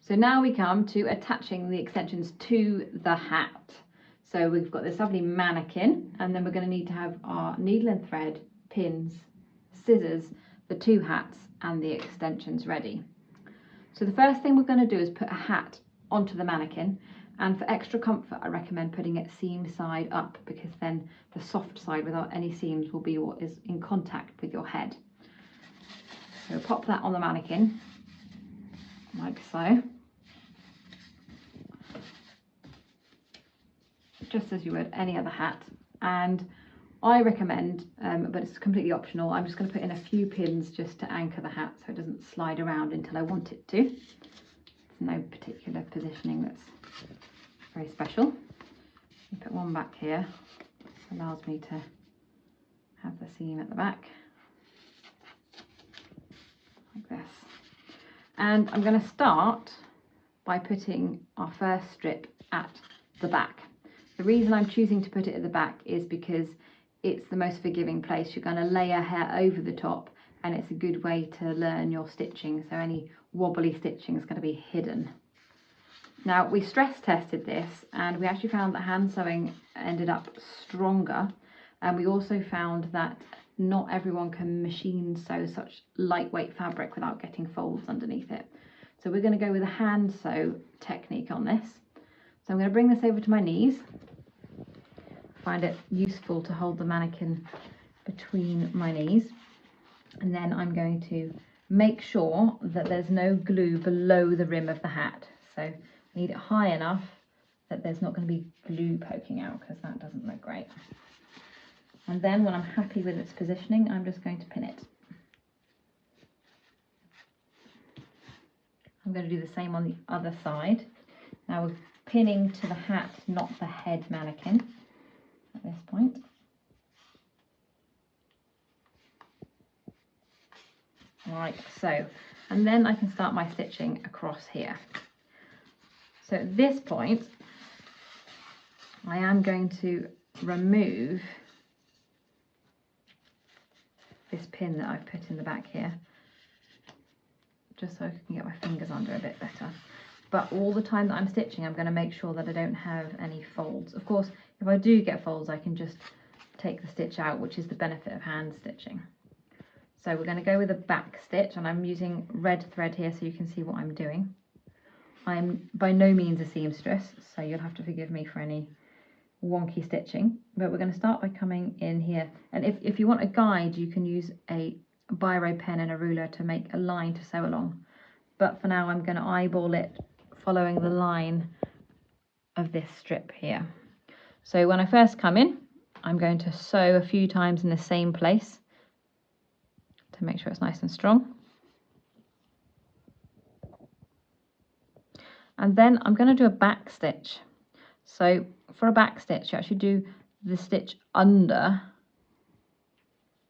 So now we come to attaching the extensions to the hat. So we've got this lovely mannequin, and then we're going to need to have our needle and thread, pins, scissors, the 2 hats and the extensions ready. So the first thing we're going to do is put a hat onto the mannequin, and for extra comfort I recommend putting it seam side up, because then the soft side without any seams will be what is in contact with your head. So pop that on the mannequin like so, just as you would any other hat. And I recommend, but it's completely optional, I'm just going to put in a few pins just to anchor the hat so it doesn't slide around until I want it to. There's no particular positioning that's very special. You put one back here, this allows me to have the seam at the back like this. And I'm going to start by putting our first strip at the back. The reason I'm choosing to put it at the back is because it's the most forgiving place. You're going to layer hair over the top, and it's a good way to learn your stitching, so any wobbly stitching is going to be hidden. Now, we stress tested this and we actually found that hand sewing ended up stronger, and we also found that not everyone can machine sew such lightweight fabric without getting folds underneath it. So we're going to go with a hand sew technique on this. So I'm going to bring this over to my knees. Find it useful to hold the mannequin between my knees, and then I'm going to make sure that there's no glue below the rim of the hat. So I need it high enough that there's not going to be glue poking out, because that doesn't look great. And then when I'm happy with its positioning, I'm just going to pin it. I'm going to do the same on the other side. Now we're pinning to the hat, not the head mannequin at this point. Like so. And then I can start my stitching across here. So at this point, I am going to remove this pin that I've put in the back here, just so I can get my fingers under a bit better. But all the time that I'm stitching, I'm going to make sure that I don't have any folds. Of course, if I do get folds, I can just take the stitch out, which is the benefit of hand stitching. So we're going to go with a back stitch, and I'm using red thread here so you can see what I'm doing. I'm by no means a seamstress, so you'll have to forgive me for any wonky stitching. But we're going to start by coming in here, and if you want a guide, you can use a biro pen and a ruler to make a line to sew along. But for now, I'm going to eyeball it following the line of this strip here. So when I first come in, I'm going to sew a few times in the same place to make sure it's nice and strong. And then I'm going to do a back stitch. So for a back stitch, you actually do the stitch under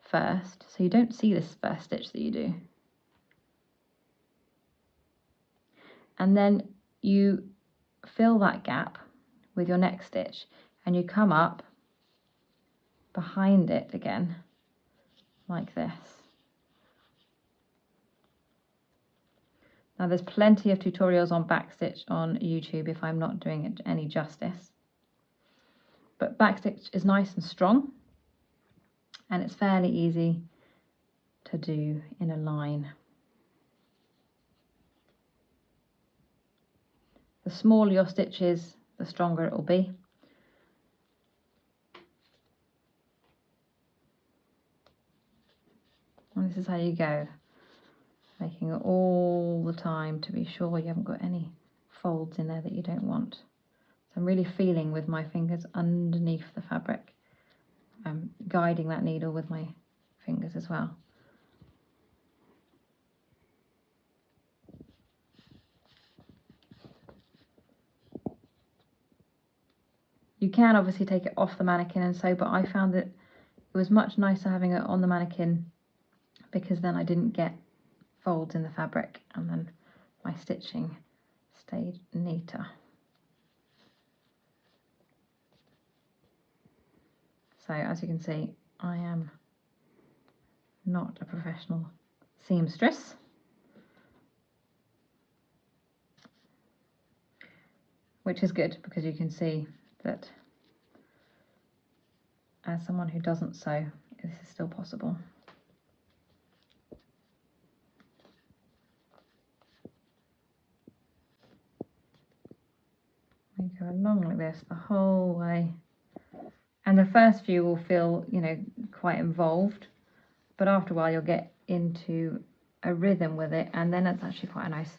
first, so you don't see this first stitch that you do. And then you fill that gap with your next stitch, and you come up behind it again like this. Now there's plenty of tutorials on backstitch on YouTube if I'm not doing it any justice. But backstitch is nice and strong, and it's fairly easy to do in a line. The smaller your stitch is, the stronger it will be. And this is how you go, making it all the time to be sure you haven't got any folds in there that you don't want. So I'm really feeling with my fingers underneath the fabric, guiding that needle with my fingers as well. You can obviously take it off the mannequin and sew, but I found that it was much nicer having it on the mannequin, because then I didn't get folds in the fabric, and then my stitching stayed neater. So as you can see, I am not a professional seamstress. which is good because you can see that as someone who doesn't sew, this is still possible. We go along like this the whole way, and the first few will feel, you know, quite involved, but after a while you'll get into a rhythm with it, and then it's actually quite a nice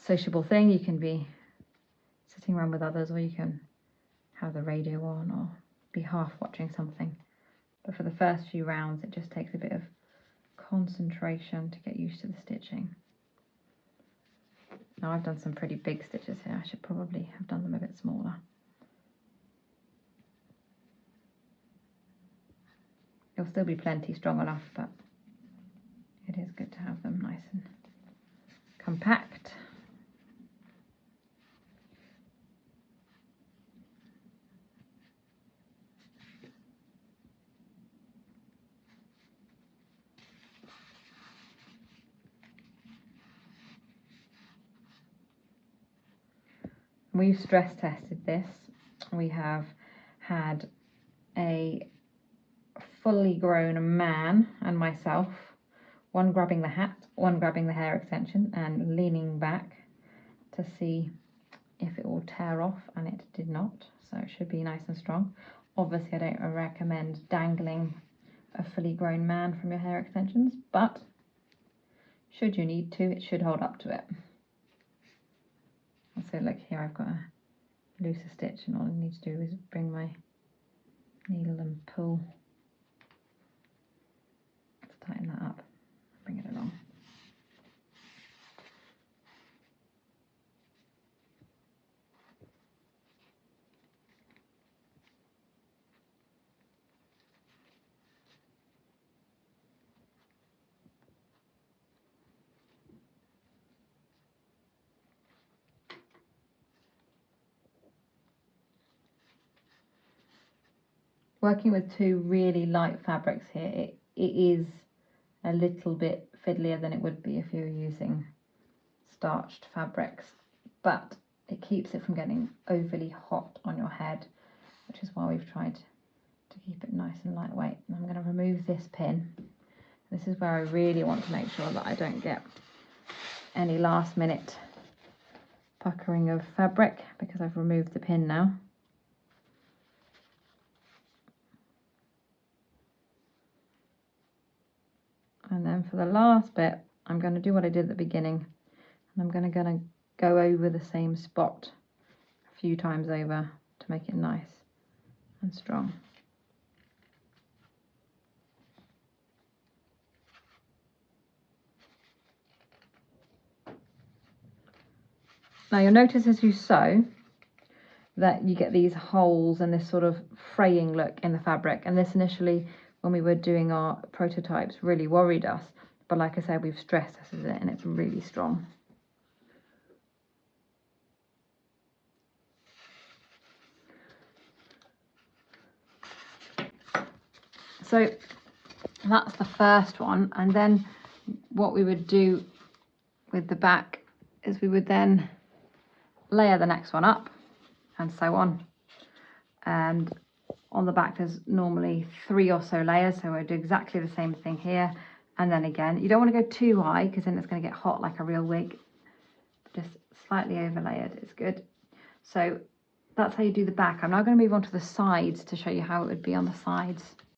sociable thing. You can be sitting around with others, or you can have the radio on or be half watching something. But for the first few rounds it just takes a bit of concentration to get used to the stitching. Now I've done some pretty big stitches here. I should probably have done them a bit smaller. It'll still be plenty strong enough, but it is good to have them nice and compact. We've stress tested this. We have had a fully grown man and myself, one grabbing the hat, one grabbing the hair extension and leaning back to see if it will tear off, and it did not, so it should be nice and strong. Obviously I don't recommend dangling a fully grown man from your hair extensions, but should you need to, it should hold up to it. So look here, I've got a looser stitch, and all I need to do is bring my needle and pull to tighten that up, bring it along. Working with two really light fabrics here, it is a little bit fiddlier than it would be if you were using starched fabrics, but it keeps it from getting overly hot on your head, which is why we've tried to keep it nice and lightweight. And I'm going to remove this pin. This is where I really want to make sure that I don't get any last minute puckering of fabric, because I've removed the pin now. And then for the last bit, I'm going to do what I did at the beginning, and I'm going to go over the same spot a few times over to make it nice and strong. Now you'll notice as you sew that you get these holes and this sort of fraying look in the fabric, and this initially, when we were doing our prototypes, really worried us, but like I said, we've stress tested it and it's really strong. So that's the first one, and then what we would do with the back is we would then layer the next one up and so on. And on the back there's normally 3 or so layers, so I do exactly the same thing here. And then again, you don't want to go too high because then it's going to get hot like a real wig. Just slightly overlayered is good. So that's how you do the back. I'm now going to move on to the sides to show you how it would be on the sides.